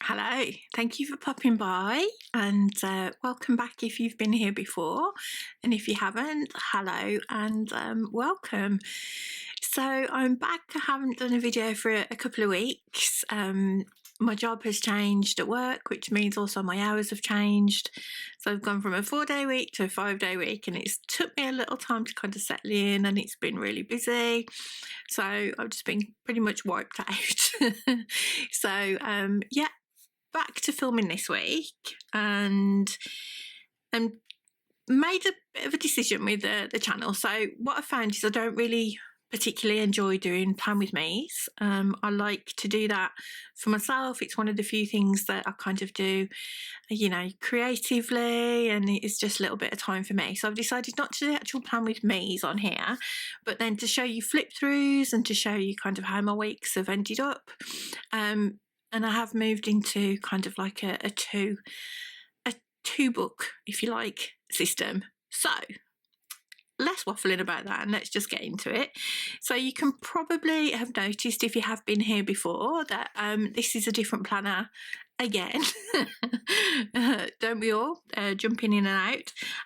Hello, thank you for popping by and welcome back if you've been here before. And if you haven't, hello and welcome. So I'm back. I haven't done a video for a couple of weeks. My job has changed at work, which means also my hours have changed. So I've gone from a 4-day week to a 5-day week, and it's took me a little time to kind of settle in, and it's been really busy. So I've just been pretty much wiped out. So yeah, back to filming this week, and made a bit of a decision with the channel. So what I found is I don't really particularly enjoy doing plan with me's. I like to do that for myself. It's one of the few things that I kind of do, creatively, and it's just a little bit of time for me. So I've decided not to do the actual plan with me's on here, but then to show you flip throughs and to show you kind of how my weeks have ended up. And I have moved into kind of like a two book, if you like, system. So less waffling about that, and let's just get into it. So you can probably have noticed, if you have been here before, that this is a different planner again. Don't we all? Jumping in and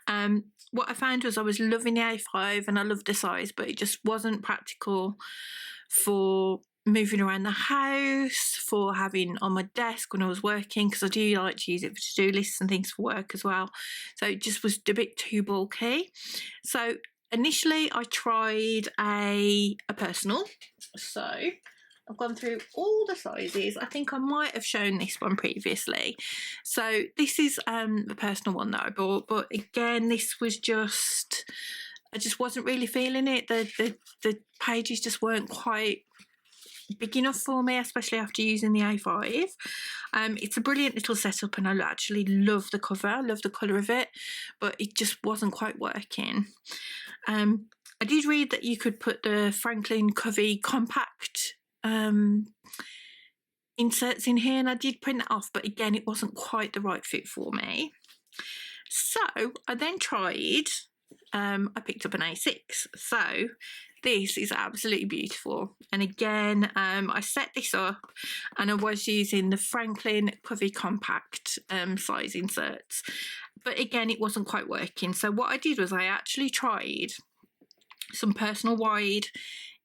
out. What I found was I was loving the A5 and I loved the size, but it just wasn't practical for moving around the house, for having on my desk when I was working, because I do like to use it for to-do lists and things for work as well. So it just was a bit too bulky. So initially I tried a personal. So I've gone through all the sizes. I think I might have shown this one previously. So this is the personal one that I bought, but again, this was just, I just wasn't really feeling it. The pages just weren't quite big enough for me, especially after using the A5. It's a brilliant little setup, and I actually love the cover. I love the colour of it, but it just wasn't quite working. I did read that you could put the Franklin Covey compact inserts in here, and I did print that off, but again, it wasn't quite the right fit for me. So I then tried, I picked up an A6. So this is absolutely beautiful. And again, I set this up and I was using the Franklin Covey compact size inserts. But again, it wasn't quite working. So what I did was I actually tried some personal wide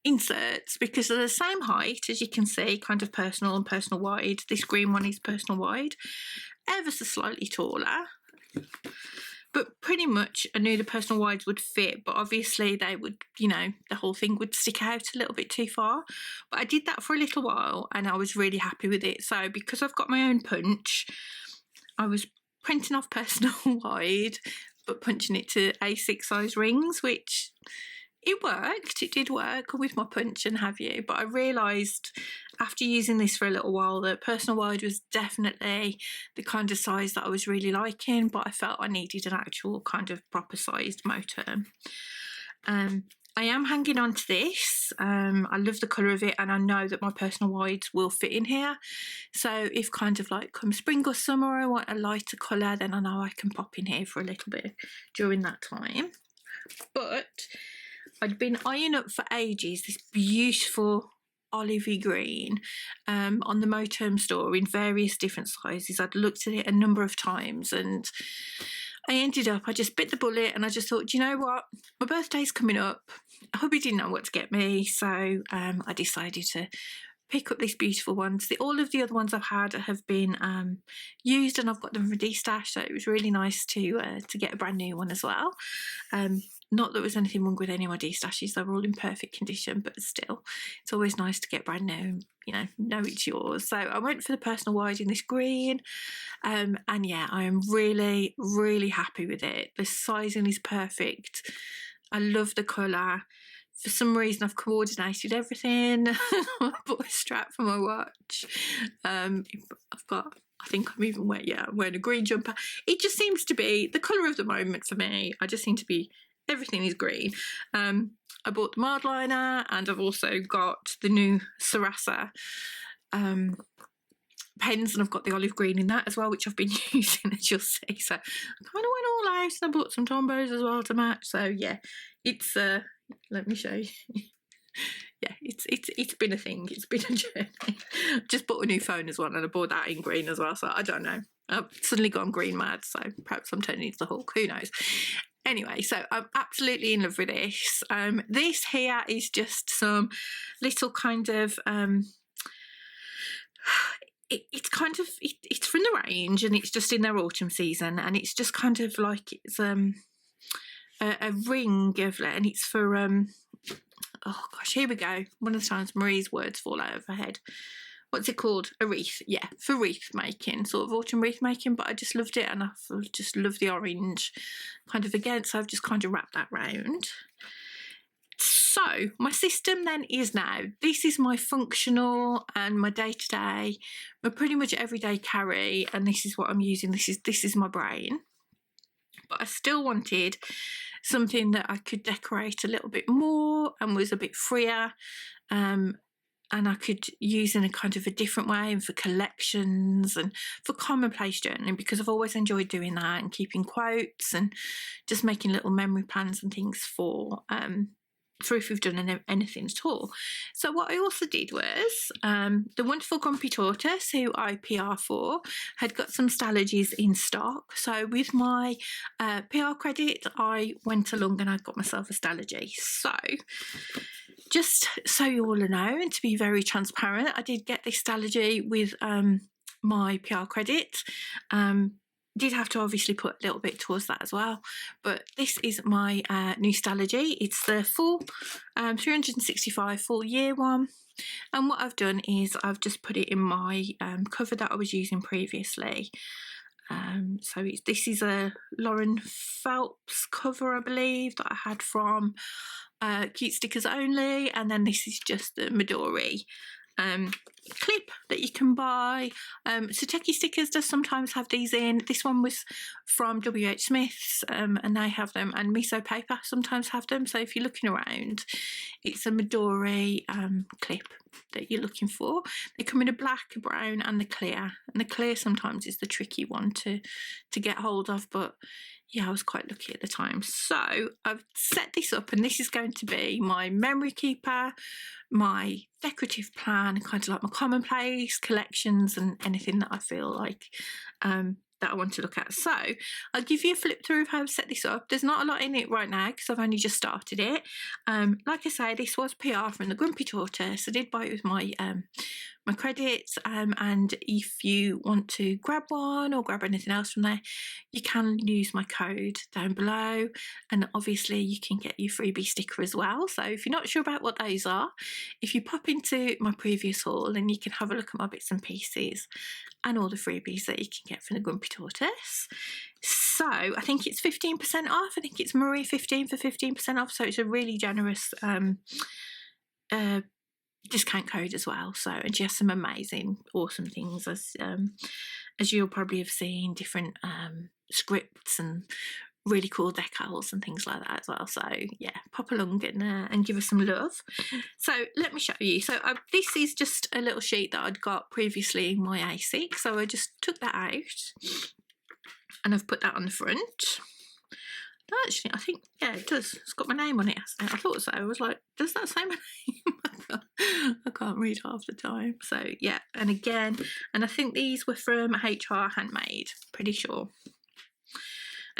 inserts, because they're the same height, as you can see, kind of personal and personal wide. This green one is personal wide, ever so slightly taller. But pretty much I knew the personal wides would fit, but obviously they would, the whole thing would stick out a little bit too far. But I did that for a little while and I was really happy with it. So because I've got my own punch, I was printing off personal wide, but punching it to A6 size rings, which it worked. It did work with my punch and have you. But I realised after using this for a little while that personal wide was definitely the kind of size that I was really liking, but I felt I needed an actual kind of proper sized motor. I am hanging on to this. I love the colour of it, and I know that my personal wides will fit in here. So if kind of like come spring or summer I want a lighter colour, then I know I can pop in here for a little bit during that time. But I'd been eyeing up for ages this beautiful olivey green on the Moterm store in various different sizes. I'd looked at it a number of times, and I just bit the bullet, and I just thought, you know what, my birthday's coming up. I hope he didn't know what to get me, so I decided to pick up these beautiful ones. All of the other ones I've had have been used, and I've got them from D-Stash, so it was really nice to get a brand new one as well. Not that there was anything wrong with any of my D-Stashes, they were all in perfect condition, but still, it's always nice to get brand new, know it's yours. So I went for the personal wide in this green, and yeah, I am really, really happy with it. The sizing is perfect. I love the colour. For some reason, I've coordinated everything. I bought a strap for my watch. I think I'm even wearing a green jumper. It just seems to be the colour of the moment for me. I just seem to be, everything is green. I bought the mild liner, and I've also got the new Sarasa pens, and I've got the olive green in that as well, which I've been using, as you'll see. So I kind of went all out, and I bought some Tombos as well to match. So yeah, it's let me show you. yeah, it's been a thing. It's been a journey. Just bought a new phone as well, and I bought that in green as well. So I don't know. I've suddenly gone green mad. So perhaps I'm turning into the Hulk. Who knows? Anyway, so I'm absolutely in love with this. This here is just some little kind of it's kind of it's from the range, and it's just in their autumn season, and it's just kind of like it's a ring of, and it's for oh gosh, here we go. One of the times Marie's words fall out of her head. What's it called? A wreath. Yeah, for wreath making, sort of autumn wreath making. But I just loved it, and I just love the orange kind of again. So I've just kind of wrapped that round. So my system then is now, this is my functional and my day-to-day, my pretty much everyday carry, and this is what I'm using. This is my brain. But I still wanted something that I could decorate a little bit more and was a bit freer, and I could use in a kind of a different way, and for collections and for commonplace journaling, because I've always enjoyed doing that and keeping quotes and just making little memory plans and things for if we've done anything at all. So what I also did was the wonderful Grumpy Tortoise, who I PR for, had got some Stalogies in stock. So with my PR credit, I went along and I got myself a Stalogy. So just so you all know, and to be very transparent, I did get this Stalogy with my PR credit. Did have to obviously put a little bit towards that as well, but this is my new Stalogy. It's the full 365 full year one, and what I've done is I've just put it in my cover that I was using previously. So this is a Lauren Phelps cover, I believe, that I had from Cute Stickers Only, and then this is just the Midori clip that you can buy. Sateki Stickers does sometimes have these in. This one was from WH Smith's, and they have them, and Miso Paper sometimes have them. So if you're looking around, it's a Midori clip that you're looking for. They come in a black, a brown, and the clear. And the clear sometimes is the tricky one to get hold of, but yeah, I was quite lucky at the time. So I've set this up, and this is going to be my memory keeper, my decorative plan, kind of like my commonplace collections, and anything that I feel like that I want to look at. So I'll give you a flip through of how I've set this up. There's not a lot in it right now because I've only just started it. Like I say, this was PR from the Grumpy Tortoise. I did buy it with my my credits, and if you want to grab one or grab anything else from there, you can use my code down below, and obviously you can get your freebie sticker as well. So if you're not sure about what those are, if you pop into my previous haul, then you can have a look at my bits and pieces and all the freebies that you can get from the Grumpy Tortoise. So I think it's 15% off. I think it's Marie 15 for 15% off. So it's a really generous discount code as well. So, and she has some amazing, awesome things, as you'll probably have seen, different scripts and really cool decals and things like that as well. So yeah, pop along and give us some love. So let me show you. So this is just a little sheet that I'd got previously in my A6. So I just took that out and I've put that on the front. Actually, I think, yeah, it does. It's got my name on it, hasn't it? I thought so. I was like, does that say my name? I can't read half the time. So, yeah, and again, and I think these were from HR Handmade, pretty sure.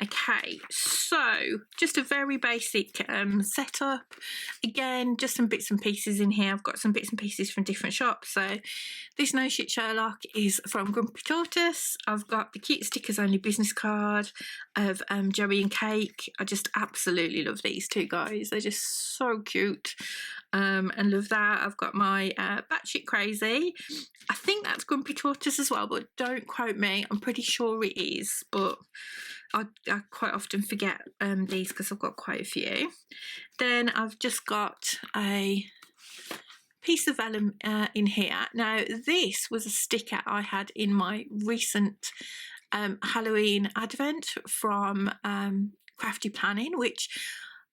Okay, so just a very basic setup. Again, just some bits and pieces in here. I've got some bits and pieces from different shops. So this No Shit Sherlock is from Grumpy Tortoise. I've got the Cute Stickers Only business card of Joey and Cake. I just absolutely love these two guys. They're just so cute. And love that. I've got my Batshit Crazy. I think that's Grumpy Tortoise as well, but don't quote me. I'm pretty sure it is, but I quite often forget these because I've got quite a few. Then I've just got a piece of vellum in here. Now, this was a sticker I had in my recent Halloween advent from Crafty Planning, which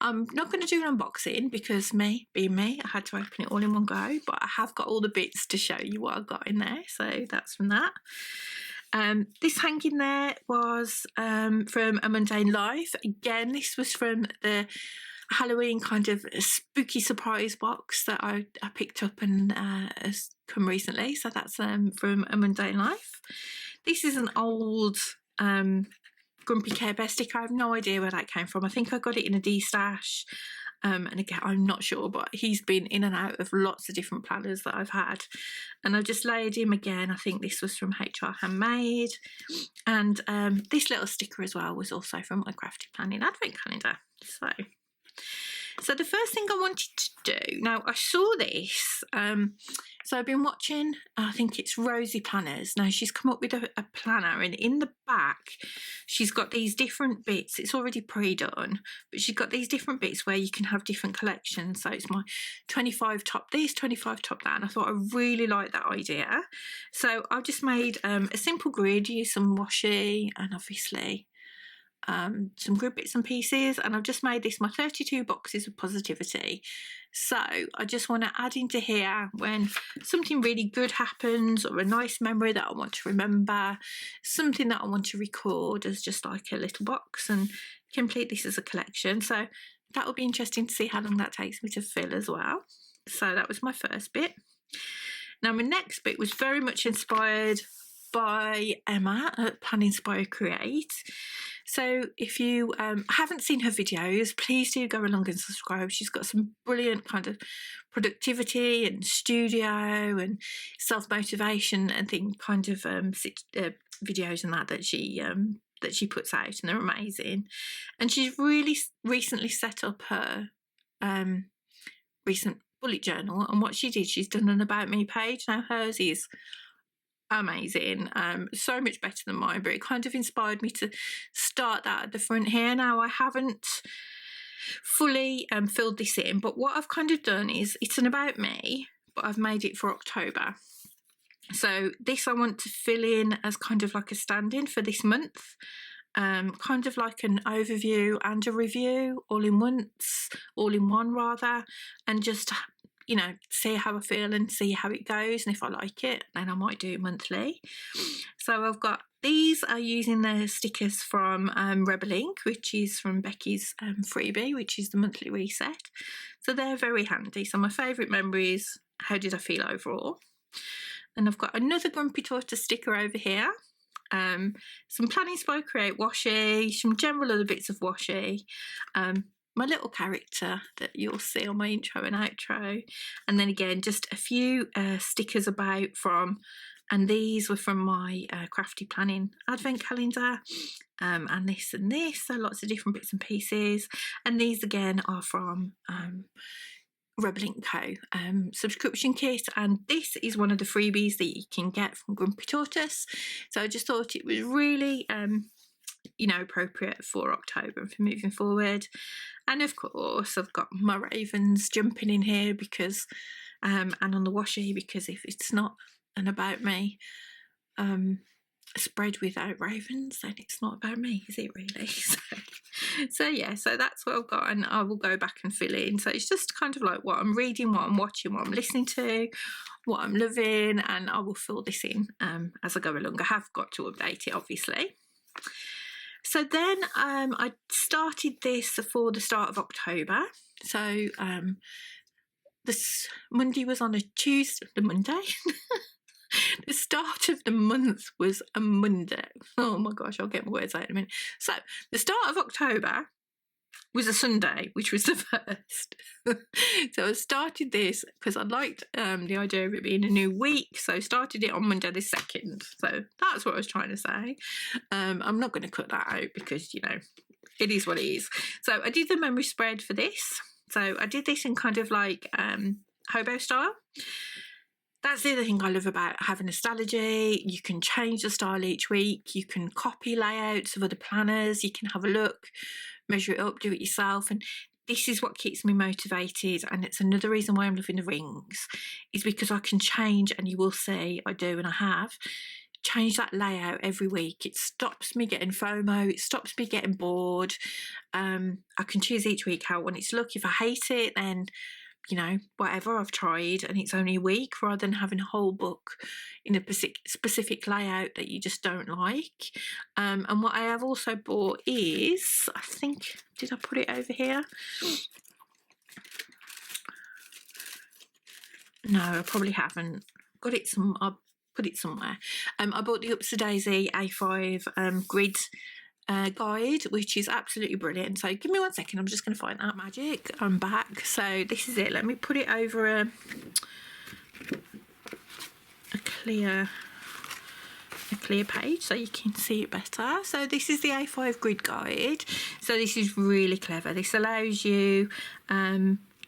I'm not going to do an unboxing because being me, I had to open it all in one go, but I have got all the bits to show you what I got in there. So that's from that. This hanging there was from A Mundane Life. Again, this was from the Halloween kind of a spooky surprise box that I picked up and has come recently. So that's from A Mundane Life. This is an old Grumpy Care Bear sticker. I have no idea where that came from. I think I got it in a D-stash. And again, I'm not sure, but he's been in and out of lots of different planners that I've had. And I've just layered him again. I think this was from HR Handmade. And this little sticker as well was also from my Crafty Planning Advent Calendar. So the first thing I wanted to do, now I saw this, so I've been watching, I think it's Rosie Planners. Now she's come up with a planner, and in the back she's got these different bits. It's already pre-done, but she's got these different bits where you can have different collections. So it's my 25 top this, 25 top that, and I thought I really liked that idea. So I've just made a simple grid, used some washi and obviously some grid bits and pieces, and I've just made this my 32 boxes of positivity. So I just want to add into here when something really good happens, or a nice memory that I want to remember, something that I want to record as just like a little box, and complete this as a collection. So that will be interesting to see how long that takes me to fill as well. So that was my first bit. Now my next bit was very much inspired by Emma at Plan Inspire Create. So if you haven't seen her videos, please do go along and subscribe. She's got some brilliant kind of productivity and studio and self-motivation and thing kind of videos and that she puts out, and they're amazing. And she's really recently set up her recent bullet journal, and what she did, she's done an About Me page. Now hers is amazing, so much better than mine, but it kind of inspired me to start that at the front here. Now I haven't fully filled this in, but what I've kind of done is, it's an About Me, but I've made it for October. So this I want to fill in as kind of like a stand-in for this month, kind of like an overview and a review all in one rather, and just, you know, see how I feel and see how it goes, and if I like it then I might do it monthly. So I've got, these are using the stickers from Rebel Ink, which is from Becky's freebie, which is the monthly reset. So they're very handy. So my favourite memory is, how did I feel overall? And I've got another Grumpy Tortoise sticker over here, some Plan Inspire Create washi, some general other bits of washi, my little character that you'll see on my intro and outro, and then again just a few stickers about from, and these were from my Crafty Planning Advent Calendar, and this, so lots of different bits and pieces. And these again are from Rebel Ink Co. Subscription kit, and this is one of the freebies that you can get from Grumpy Tortoise. So I just thought it was really you know, appropriate for October and for moving forward. And of course I've got my ravens jumping in here because and on the washi, because if it's not an About Me spread without ravens, then it's not about me, is it really? So yeah, so that's what I've got, and I will go back and fill in. So it's just kind of like what I'm reading, what I'm watching, what I'm listening to, what I'm loving, and I will fill this in as I go along. I have got to update it obviously. So then I started this for the start of October. So this Monday was on a Tuesday, the Monday. The start of the month was a Monday. Oh my gosh, I'll get my words out in a minute. So the start of October was a Sunday, which was the first. So I started this because I liked the idea of it being a new week. So I started it on Monday the 2nd. So that's what I was trying to say. I'm not going to cut that out because, you know, it is what it is. So I did the memory spread for this. So I did this in kind of like hobo style. That's the other thing I love about having a Stalogy. You can change the style each week. You can copy layouts of other planners. You can have a look, measure it up, do it yourself. And this is what keeps me motivated. And it's another reason why I'm loving the rings, is because I can change, and you will see I do, and I have changed that layout every week. It stops me getting FOMO. It stops me getting bored. I can choose each week how I want it to look. If I hate it, then you know, whatever I've tried and it's only a week, rather than having a whole book in a specific layout that you just don't like. And what I have also bought is, I think, did I put it over here? No, I probably haven't. Got it some. I put it somewhere. I bought the Upsy Daisy A5 grid guide, which is absolutely brilliant. So give me 1 second. I'm just going to find that magic. I'm back. So this is it. Let me put it over a clear page so you can see it better. So this is the A5 grid guide. So this is really clever. This allows you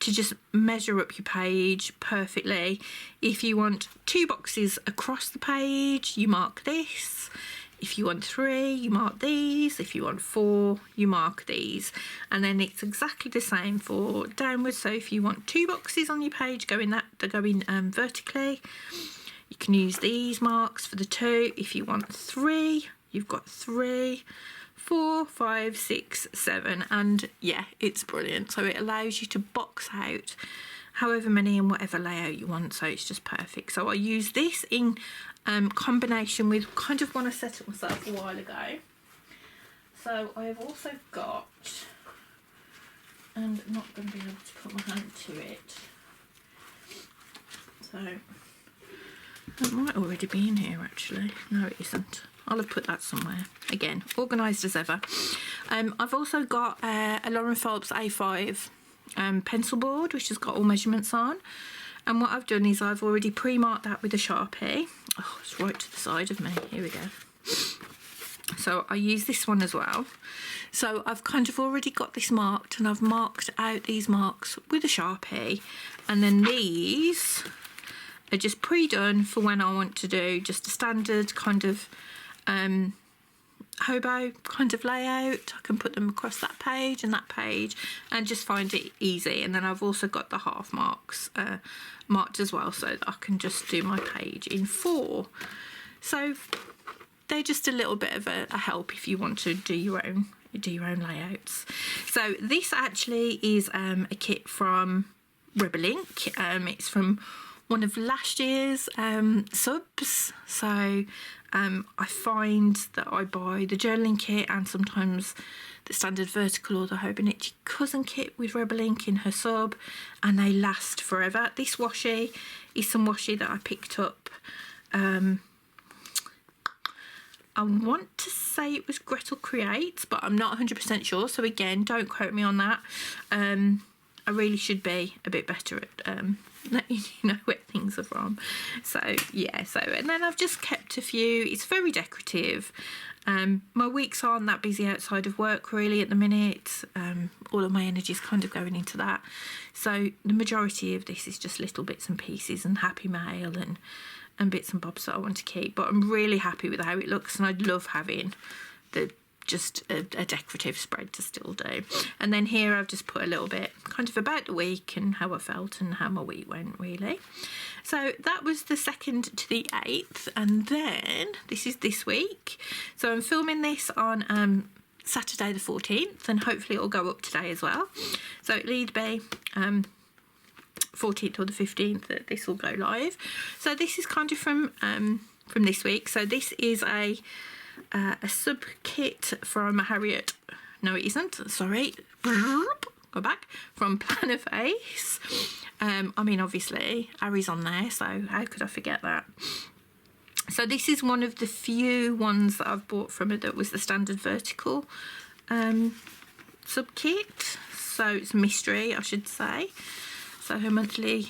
to just measure up your page perfectly. If you want 2 boxes across the page, you mark this. If you want 3, you mark these. If you want 4, you mark these. And then it's exactly the same for downwards. So if you want 2 boxes on your page going vertically, you can use these marks for the 2. If you want 3, you've got 3. 4, 5, 6, 7, and yeah, it's brilliant. So it allows you to box out however many and whatever layout you want, so it's just perfect. So I use this in combination with kind of one I set up myself a while ago. So I have also got, and I'm not going to be able to put my hand to it, so it might already be in here actually. No, it isn't. I'll have put that somewhere. Again, organised as ever. I've also got a Lauren Phillips A5 pencil board, which has got all measurements on. And what I've done is I've already pre-marked that with a Sharpie. Oh, it's right to the side of me. Here we go. So I use this one as well. So I've kind of already got this marked, and I've marked out these marks with a Sharpie. And then these are just pre-done for when I want to do just a standard kind of hobo kind of layout. I can put them across that page and just find it easy. And then I've also got the half marks marked as well, so that I can just do my page in 4. So they're just a little bit of a help if you want to do your own layouts. So this actually is a kit from Rebel Ink. It's from one of last year's subs. So I find that I buy the journaling kit and sometimes the standard vertical or the Hobonichi cousin kit with Rebel Ink in her sub, and they last forever. This washi is some washi that I picked up. I want to say it was Gretel Creates, but I'm not 100% sure. So again, don't quote me on that. I really should be a bit better at letting you know where things are from. So yeah, and then I've just kept a few. It's very decorative. My weeks aren't that busy outside of work really at the minute. All of my energy is kind of going into that. So the majority of this is just little bits and pieces and happy mail and bits and bobs that I want to keep. But I'm really happy with how it looks, and I'd love having just a decorative spread to still do. And then here I've just put a little bit kind of about the week and how I felt and how my week went really. So that was the 2nd to the 8th, and then this is this week. So I'm filming this on Saturday the 14th, and hopefully it'll go up today as well. So it'll either be 14th or the 15th that this will go live. So this is kind of from this week. So this is a sub kit from Harriet. No, it isn't. Sorry. Go back. From Planner Face. I mean, obviously, Harry's on there, so how could I forget that? So this is one of the few ones that I've bought from her that was the standard vertical sub kit. So it's mystery, I should say. So her monthly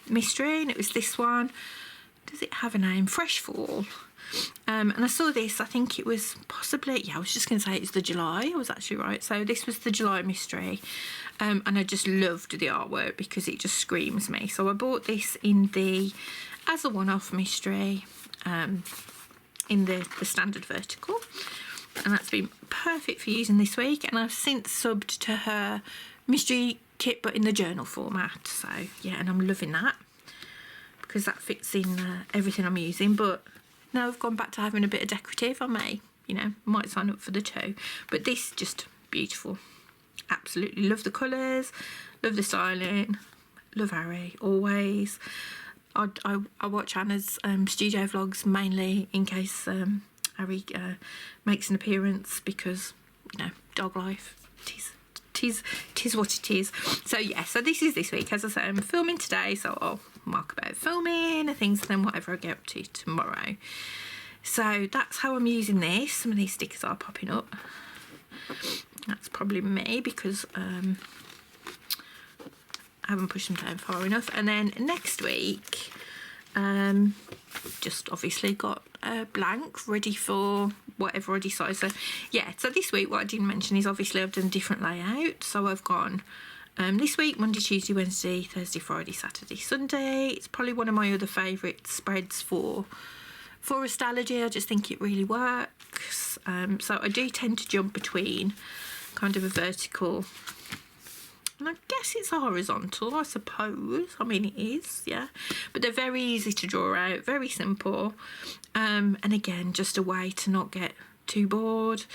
mystery, and it was this one. Does it have a name? Fresh Fall. And I saw this, I think it was possibly, yeah, I was just going to say it's the July, I was actually right. So this was the July mystery, and I just loved the artwork because it just screams me. So I bought this as a one-off mystery in the standard vertical, and that's been perfect for using this week. And I've since subbed to her mystery kit, but in the journal format. So yeah, and I'm loving that because that fits in everything I'm using. But now I've gone back to having a bit of decorative, I might sign up for the 2. But this just beautiful. Absolutely love the colours, love the styling. love Harry, always. I watch Anna's studio vlogs mainly in case Harry makes an appearance, because, you know, dog life, tis what it is. So yeah, so this is this week. As I say, I'm filming today, so I'll mark about filming and things, and then whatever I get up to tomorrow. So that's how I'm using this. Some of these stickers are popping up. That's probably me, because I haven't pushed them down far enough. And then next week, just obviously got a blank ready for whatever I decide. So yeah, so this week what I didn't mention is obviously I've done a different layout. So I've gone this week Monday, Tuesday, Wednesday, Thursday, Friday, Saturday, Sunday. It's probably one of my other favourite spreads for a Stalogy. I just think it really works. So I do tend to jump between kind of a vertical, and I guess it's a horizontal, I suppose. I mean, it is, yeah. But they're very easy to draw out, very simple. And again, just a way to not get too bored.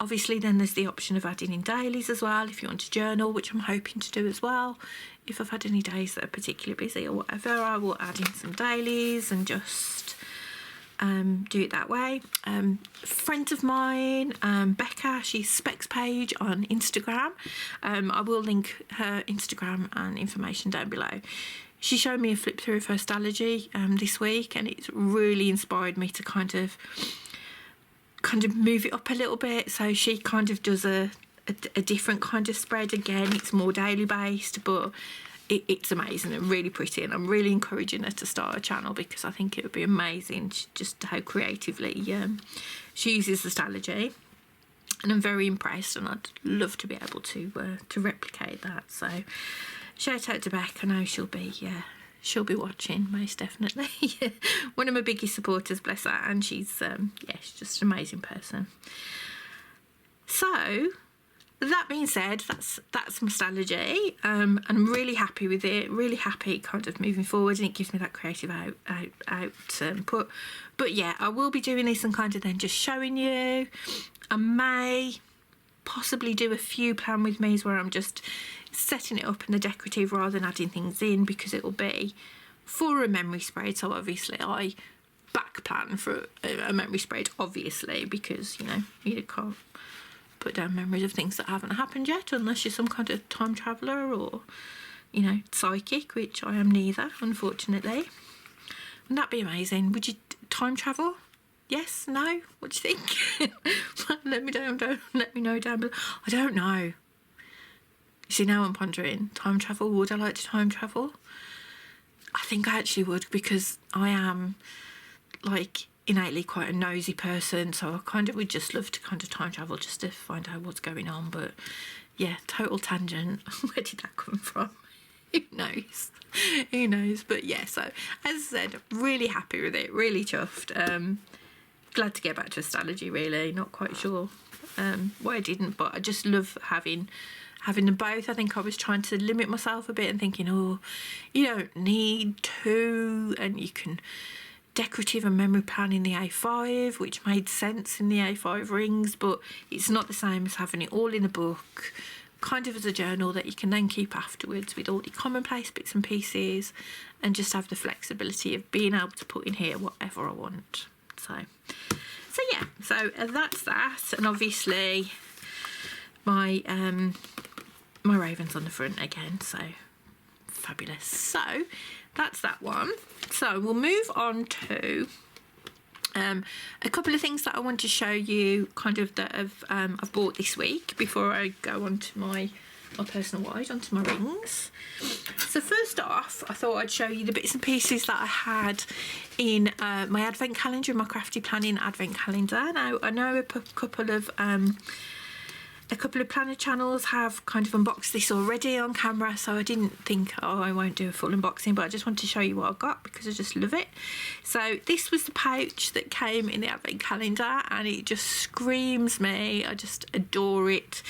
Obviously, then there's the option of adding in dailies as well, if you want to journal, which I'm hoping to do as well. If I've had any days that are particularly busy or whatever, I will add in some dailies and just do it that way. A friend of mine, Becca, she's Specs Page on Instagram. I will link her Instagram and information down below. She showed me a flip through of her Stalogy this week, and it's really inspired me to kind of move it up a little bit. So she kind of does a different kind of spread. Again, it's more daily based, but it's amazing and really pretty, and I'm really encouraging her to start a channel, because I think it would be amazing just how creatively she uses the Stalogy, and I'm very impressed, and I'd love to be able to replicate that. So shout out to Beck. I know she'll be watching, most definitely. One of my biggest supporters, bless her, and she's she's just an amazing person. So that being said, that's my Stalogy, and I'm really happy with it, really happy kind of moving forward, and it gives me that creative output. But yeah, I will be doing this and kind of then just showing you. I may possibly do a few plan with me's where I'm just setting it up in the decorative rather than adding things in, because it will be for a memory spread. So obviously I back plan for a memory spread, obviously, because, you know, you can't put down memories of things that haven't happened yet unless you're some kind of time traveller or, you know, psychic, which I am neither, unfortunately. Wouldn't that be amazing? Would you time travel? Yes? No? What do you think? Let me know down below. I don't know. You see, now I'm pondering time travel. Would I like to time travel? I think I actually would, because I am like innately quite a nosy person, so I kind of would just love to kind of time travel just to find out what's going on. But yeah, total tangent. Where did that come from? Who knows? Who knows? But yeah, so as I said, really happy with it, really chuffed. Glad to get back to Stalogy, really. Not quite sure why I didn't, but I just love having them both. I think I was trying to limit myself a bit and thinking, oh, you don't need to, and you can decorative and memory plan in the A5, which made sense in the A5 rings, but it's not the same as having it all in a book, kind of as a journal that you can then keep afterwards with all the commonplace bits and pieces, and just have the flexibility of being able to put in here whatever I want. So yeah, so that's that. And obviously my my raven's on the front again, so fabulous. So that's that one. So we'll move on to a couple of things that I want to show you, kind of that I've bought this week before I go on to my personal wide, onto my rings. So first off, I thought I'd show you the bits and pieces that I had in my advent calendar, my crafty planning advent calendar. Now I know a couple of planner channels have kind of unboxed this already on camera, so I didn't think, oh, I won't do a full unboxing, but I just wanted to show you what I got because I just love it. So this was the pouch that came in the advent calendar, and it just screams me. I just adore it.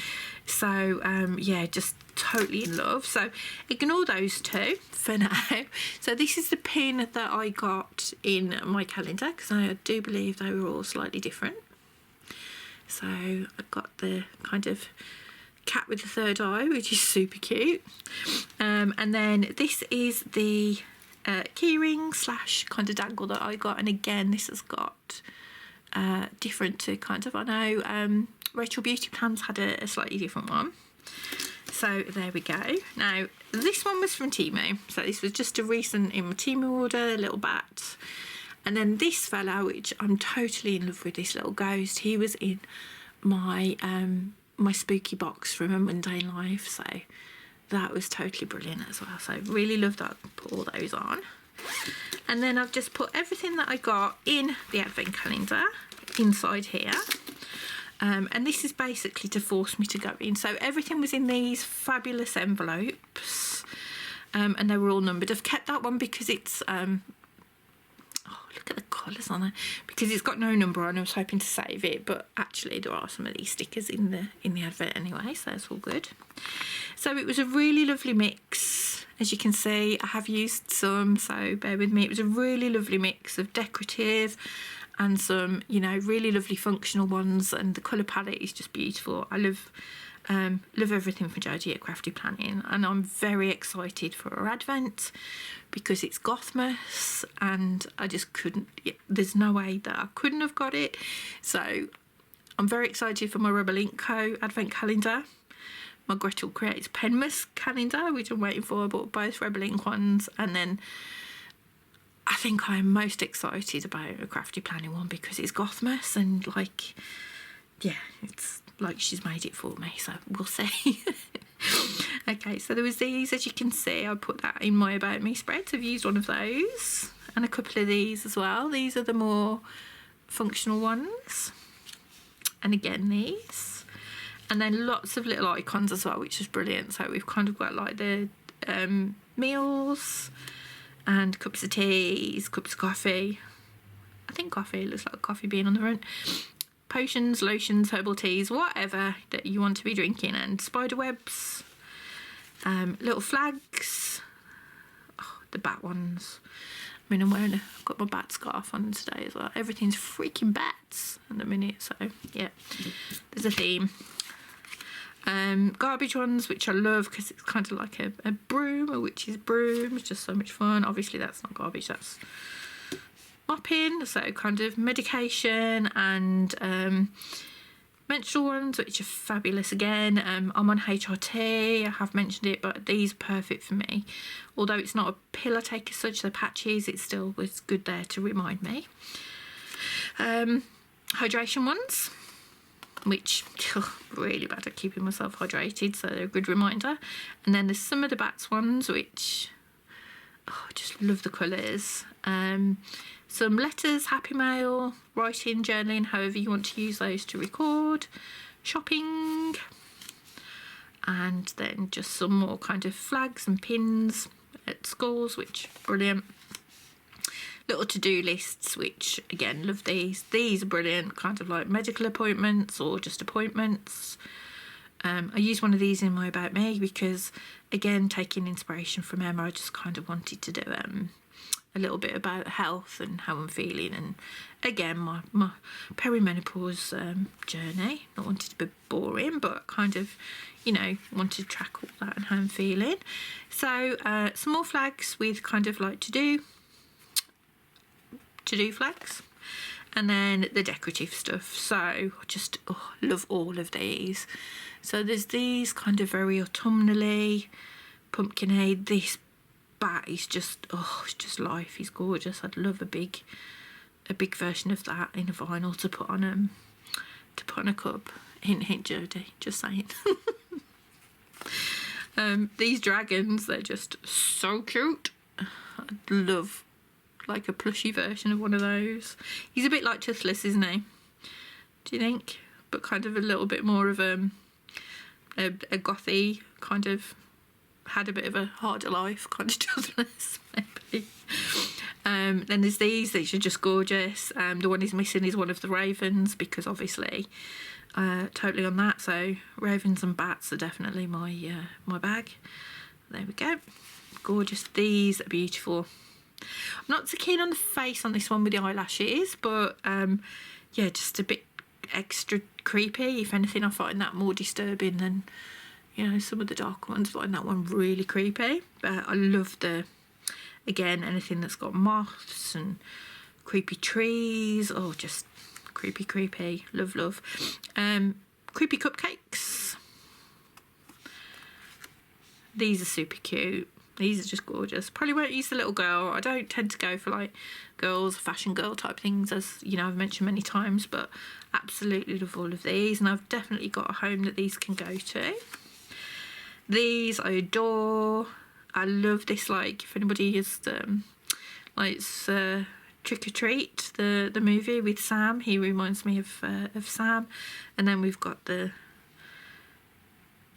So yeah, just totally in love. So ignore those two for now. So this is the pin that I got in my calendar, because I do believe they were all slightly different. So I've got the kind of cat with the third eye, which is super cute. And then this is the keyring slash kind of dangle that I got, and again this has got different to kind of, I know Rachel Beauty Plans had a slightly different one. So there we go. Now this one was from Temu, so this was just a recent in my Temu order, little bat. And then this fella, which I'm totally in love with, this little ghost, he was in my my spooky box from a mundane life, so that was totally brilliant as well. So really loved that. Put all those on, and then I've just put everything that I got in the advent calendar inside here. And this is basically to force me to go in. So everything was in these fabulous envelopes, and they were all numbered. I've kept that one because it's oh, look at the colours on it, because it's got no number on. I was hoping to save it, but actually there are some of these stickers in the advert anyway, so it's all good. So it was a really lovely mix. As you can see, I have used some, so bear with me. It was a really lovely mix of decorative and some, you know, really lovely functional ones, and the colour palette is just beautiful. I love everything from Jodie at Crafty Planning, and I'm very excited for our advent because it's Gothmas, and I just couldn't, there's no way that I couldn't have got it. So I'm very excited for my Rebel Ink Co advent calendar, my Gretel Creates Penmas calendar, which I'm waiting for. I bought both Rebel Ink ones, and then I think I'm most excited about a Crafty Planning one because it's Gothmas, and like, yeah, it's like she's made it for me, so we'll see. Okay, so there was these, as you can see, I put that in my About Me spreads. I've used one of those and a couple of these as well. These are the more functional ones, and again these, and then lots of little icons as well, which is brilliant. So we've kind of got like the meals and cups of teas, cups of coffee. I think coffee, it looks like coffee bean on the front. Potions, lotions, herbal teas, whatever that you want to be drinking, and spider webs, little flags, oh, the bat ones. I mean, I've got my bat scarf on today as well. Everything's freaking bats at the minute, so yeah, there's a theme. Garbage ones, which I love because it's kind of like a broom, a witch's broom. It's just so much fun. Obviously that's not garbage, that's mopping. So kind of medication, and menstrual ones, which are fabulous again. I'm on HRT, I have mentioned it, but these are perfect for me. Although it's not a pill I take as such, they're patches, it still was good there to remind me. Hydration ones, which really bad at keeping myself hydrated, so they're a good reminder. And then there's some of the bats ones, which I just love the colours. Some letters, happy mail, writing, journaling, however you want to use those to record, shopping, and then just some more kind of flags and pins at schools, which brilliant. Little to-do lists, which again, love these. These are brilliant, kind of like medical appointments or just appointments. I used one of these in my About Me because, again, taking inspiration from Emma, I just kind of wanted to do a little bit about health and how I'm feeling, and again my perimenopause journey. Not wanted to be boring, but kind of, you know, wanted to track all that and how I'm feeling. So some more flags with kind of like to-do flags, and then the decorative stuff. So I just love all of these. So there's these kind of very autumnally, pumpkinade. This bat is just, it's just life. He's gorgeous. I'd love a big version of that in a vinyl to put on a cup. Hint, hint, Jodie, just saying. These dragons, they're just so cute. I'd love like a plushy version of one of those. He's a bit like Toothless, isn't he? Do you think? But kind of a little bit more of a gothy, kind of had a bit of a harder life, kind of Toothless maybe. Then there's these are just gorgeous. The one he's missing is one of the ravens, because obviously totally on that. So ravens and bats are definitely my bag. There we go. Gorgeous. These are beautiful. I'm not so keen on the face on this one with the eyelashes, but yeah, just a bit extra creepy. If anything, I find that more disturbing than you know, some of the darker ones, but that one really creepy. But I love again, anything that's got moths and creepy trees. Oh, just creepy. Love. Creepy cupcakes. These are super cute. These are just gorgeous. Probably won't use the little girl. I don't tend to go for like girls, fashion girl type things, as you know, I've mentioned many times, but absolutely love all of these, and I've definitely got a home that these can go to. These I adore. I love this, like, if anybody is like Trick or Treat, the movie with Sam, he reminds me of Sam. And then we've got the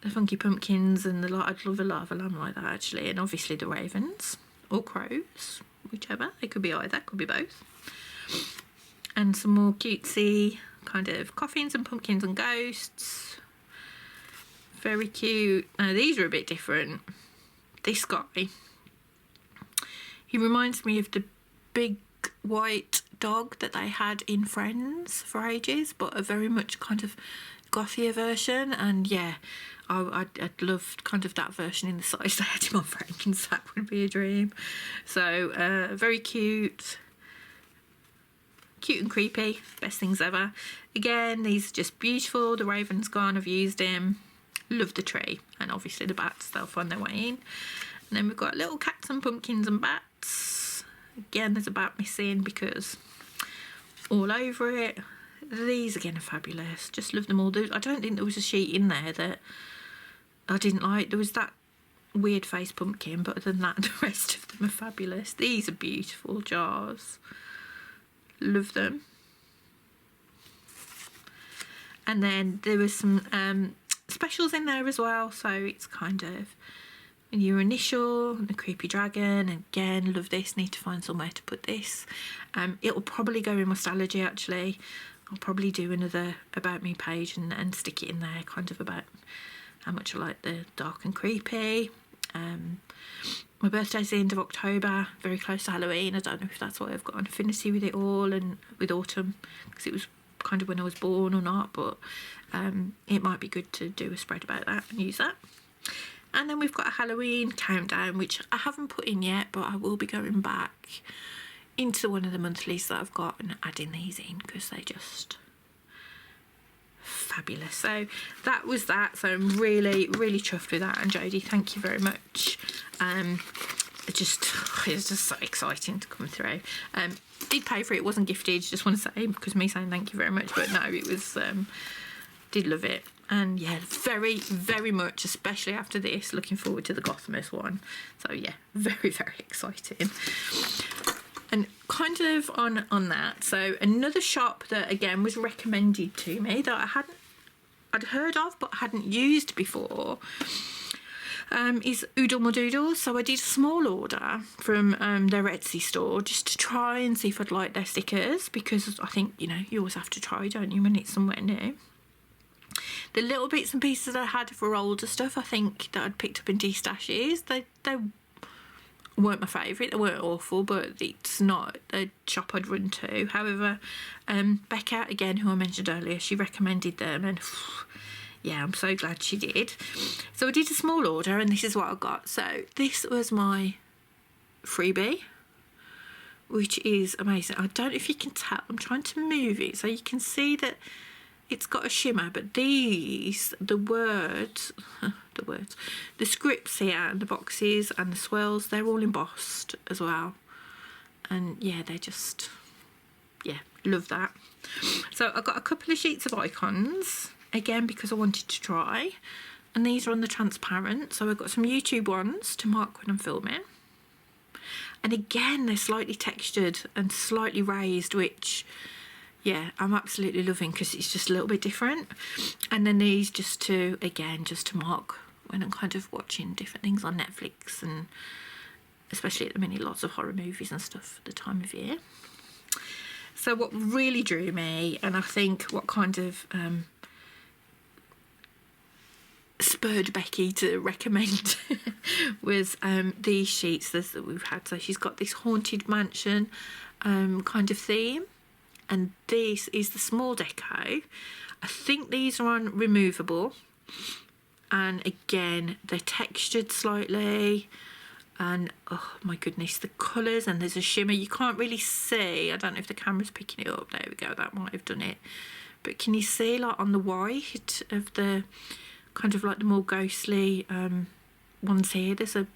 Funky Pumpkins and I'd love a lava lamb like that actually, and obviously the ravens or crows, whichever. They could be either, could be both. And some more cutesy kind of coffins and pumpkins and ghosts. Very cute. Now these are a bit different. This guy, he reminds me of the big white dog that they had in Friends for ages, but a very much kind of gothier version. And yeah, I'd love kind of that version in the size they had in my Frankens. That would be a dream. So very cute and creepy, best things ever. Again, these are just beautiful. The raven's gone, I've used him. Love the tree, and obviously the bats, they'll find their way in. And then we've got little cats and pumpkins and bats. Again, there's a bat missing because all over it. These again are fabulous, just love them all. I don't think there was a sheet in there that I didn't like. There was that weird face pumpkin, but other than that, the rest of them are fabulous. These are beautiful jars, love them. And then there was some specials in there as well, so it's kind of your initial and the creepy dragon. Again, love this. Need to find somewhere to put this. It will probably go in my Stalogy actually. I'll probably do another about me page and stick it in there, kind of about how much I like the dark and creepy. My birthday's the end of October, very close to Halloween. I don't know if that's why I've got an affinity with it all and with autumn, because it was kind of when I was born or not, but it might be good to do a spread about that and use that. And then we've got a Halloween countdown, which I haven't put in yet, but I will be going back into one of the monthlies that I've got and adding these in because they're just fabulous. So that was that. So I'm really chuffed with that. And Jodie, thank you very much. It's just so exciting to come through. Did pay for it, wasn't gifted, just want to say, because me saying thank you very much, but no, it was did love it. And yeah, very much, especially after this, looking forward to the Gothamus one. So yeah, very exciting. And kind of on that, so another shop that again was recommended to me that I'd heard of but hadn't used before is Oodle Doodles. So I did a small order from their Etsy store just to try and see if I'd like their stickers, because I think, you know, you always have to try, don't you, when it's somewhere new. The little bits and pieces I had for older stuff, I think, that I'd picked up in D-Stashes, they weren't my favourite. They weren't awful, but it's not a shop I'd run to. However, Becca, again, who I mentioned earlier, she recommended them, and yeah, I'm so glad she did. So I did a small order, and this is what I got. So this was my freebie, which is amazing. I don't know if you can tell, I'm trying to move it so you can see that it's got a shimmer, but these, the scripts here and the boxes and the swirls, they're all embossed as well. And yeah, they're just, yeah, love that. So I got a couple of sheets of icons, again, because I wanted to try. And these are on the transparent. So I've got some YouTube ones to mark when I'm filming. And again, they're slightly textured and slightly raised, which, yeah, I'm absolutely loving because it's just a little bit different. And then these just to mark when I'm kind of watching different things on Netflix, and especially at the minute, lots of horror movies and stuff at the time of year. So what really drew me, and I think what kind of spurred Becky to recommend was these sheets that we've had. So she's got this haunted mansion kind of theme, and this is the small deco. I think these are on removable, and again they're textured slightly, and oh my goodness, the colours, and there's a shimmer you can't really see. I don't know if the camera's picking it up. There we go, that might have done it. But can you see, like, on the white of the kind of like the more ghostly ones here, there's a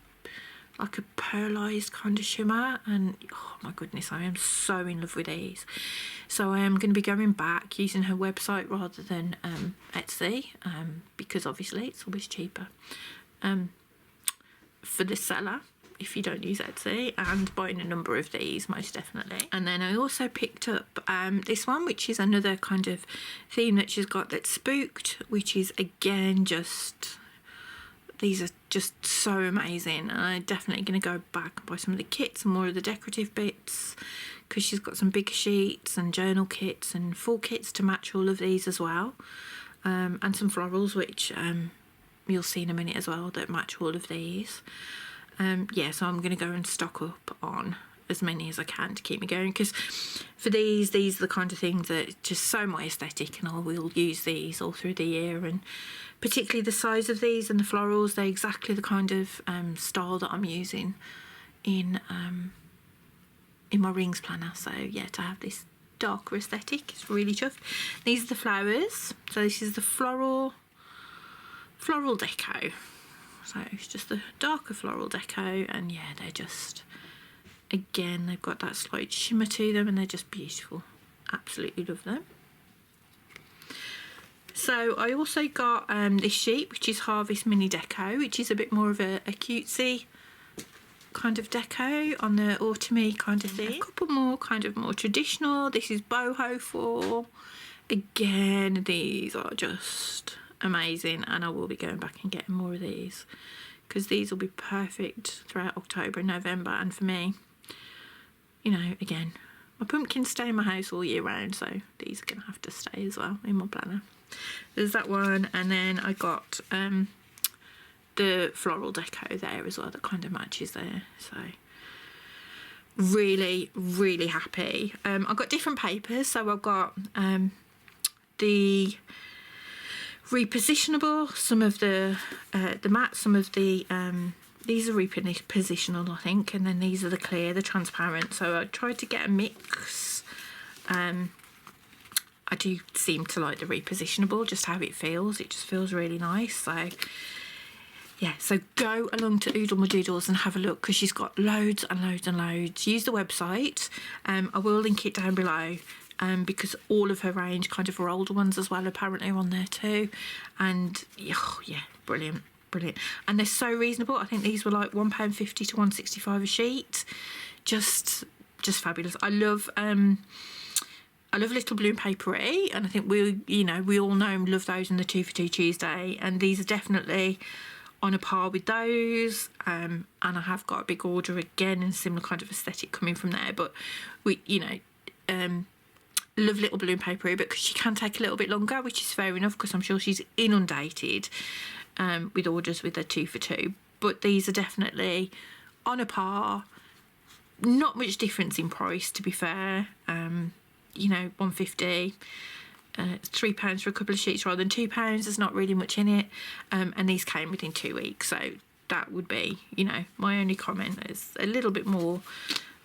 like a pearlized kind of shimmer, and oh my goodness, I am so in love with these. So I am going to be going back using her website rather than Etsy, because obviously it's always cheaper for the seller if you don't use Etsy, and buying a number of these most definitely. And then I also picked up this one, which is another kind of theme that she's got that's spooked, which is again just, these are just so amazing, and I'm definitely going to go back and buy some of the kits and more of the decorative bits, because she's got some big sheets and journal kits and full kits to match all of these as well, and some florals which you'll see in a minute as well that match all of these. Yeah, so I'm going to go and stock up on as many as I can to keep me going, because for these are the kind of things that are just so my aesthetic, and I will use these all through the year. And particularly the size of these and the florals, they're exactly the kind of style that I'm using in my rings planner. So yeah, to have this darker aesthetic is really chuffed. These are the flowers, so this is the floral deco. So it's just the darker floral deco, and yeah, they're just, again, they've got that slight shimmer to them, and they're just beautiful. Absolutely love them. So I also got this sheet, which is Harvest Mini Deco, which is a bit more of a cutesy kind of deco on the autumny kind of thing. A couple more kind of more traditional. This is boho for. Again, these are just amazing, and I will be going back and getting more of these, because these will be perfect throughout October and November. And for me, you know, again, my pumpkins stay in my house all year round, so these are going to have to stay as well in my planner. There's that one, and then I got the floral deco there as well that kind of matches there. So really, really happy. I've got different papers, so I've got the repositionable, some of the matte, some of the these are repositionable, I think, and then these are the clear, the transparent. So I tried to get a mix. I do seem to like the repositionable, just how it feels. It just feels really nice. So yeah, so go along to Oodle My Doodles and have a look, because she's got loads and loads and loads. Use the website. I will link it down below. Because all of her range, kind of her older ones as well, apparently are on there too. And oh, yeah, brilliant, brilliant. And they're so reasonable. I think these were like £1.50 to £1.65 a sheet. Just fabulous. I love Little Bloom Papery, and I think we all know and love those in the 2 for 2 Tuesday, and these are definitely on a par with those. And I have got a big order again in similar kind of aesthetic coming from there, but we, love Little Bloom Papery, but she can take a little bit longer, which is fair enough, because I'm sure she's inundated with orders with her 2 for 2. But these are definitely on a par. Not much difference in price, to be fair. £1.50, £3 for a couple of sheets rather than £2. There's not really much in it, and these came within 2 weeks, so that would be, my only comment is a little bit more.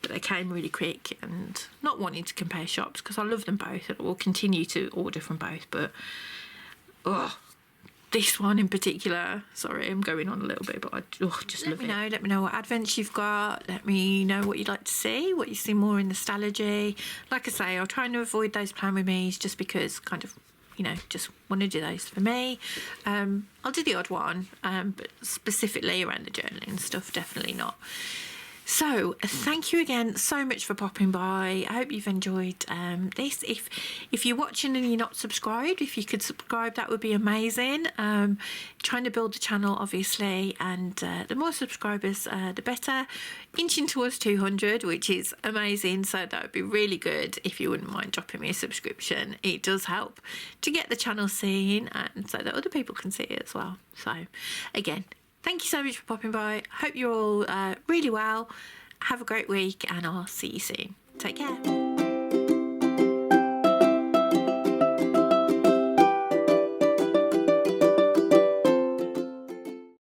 But they came really quick, and not wanting to compare shops, because I love them both and I will continue to order from both. But this one in particular, sorry, I'm going on a little bit, but I just love it. Let me know what advents you've got. Let me know what you'd like to see, what you see more in the Stalogy. Like I say, I'll try and avoid those plan with me's, just because kind of, just want to do those for me. I'll do the odd one, but specifically around the journaling stuff, definitely not. So thank you again so much for popping by. I hope you've enjoyed this. If you're watching and you're not subscribed, if you could subscribe, that would be amazing. Trying to build the channel, obviously, and the more subscribers, the better. Inching towards 200, which is amazing. So that would be really good if you wouldn't mind dropping me a subscription. It does help to get the channel seen, and so that other people can see it as well. So again, thank you so much for popping by. Hope you're all really well. Have a great week, and I'll see you soon. Take care.